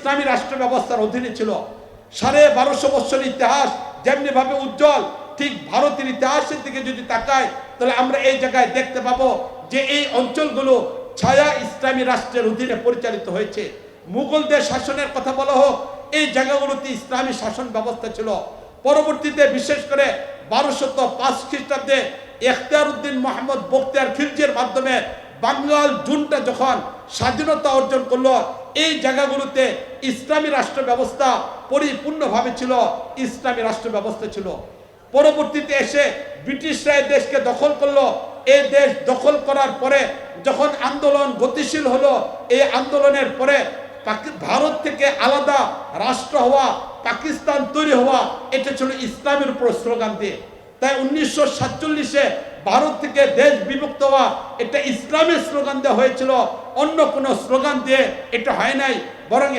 ইসলামী রাষ্ট্র ব্যবস্থার অধীনে ছিল। 1250 বছর ইতিহাস যেমনি ভাবে উজ্জ্বল, ঠিক ভারতের ইতিহাসের দিকে যদি তাকায় তাহলে আমরা এই জায়গায় দেখতে পাবো যে এই অঞ্চলগুলো ছায়া ইসলামী রাষ্ট্রের অধীনে পরিচালিত হয়েছে। মুঘলদের শাসনের কথা বলা হোক, এই জায়গাগুলোতে ইসলামী শাসন ব্যবস্থা ছিল। পরবর্তীতে বিশেষ করে 1205 খ্রিস্টাব্দে এখতিয়ার উদ্দিন মোহাম্মদ বখতিয়ার খিলজির মাধ্যমে বাঙ্গাল জুনটা যখন স্বাধীনতা অর্জন করলো, এই জায়গাগুলোতে ইসলামী রাষ্ট্র ব্যবস্থা পরিপূর্ণভাবে ছিল, ইসলামী রাষ্ট্র ব্যবস্থা ছিল। পরবর্তীতে এসে ব্রিটিশরা এই দেশকে দখল করলো। এই দেশ দখল করার পরে যখন আন্দোলন গতিশীল হলো, এই আন্দোলনের পরে ভারত থেকে আলাদা রাষ্ট্র হওয়া, পাকিস্তান তৈরি হওয়া, এটা ছিল ইসলামের উপর স্লোগান দিয়ে। তাই 1947-এ ভারত থেকে দেশ বিভক্ত হওয়া, এটা ইসলামের স্লোগান দেওয়া হয়েছিল, অন্য কোনো স্লোগান দিয়ে এটা হয় নাই, বরং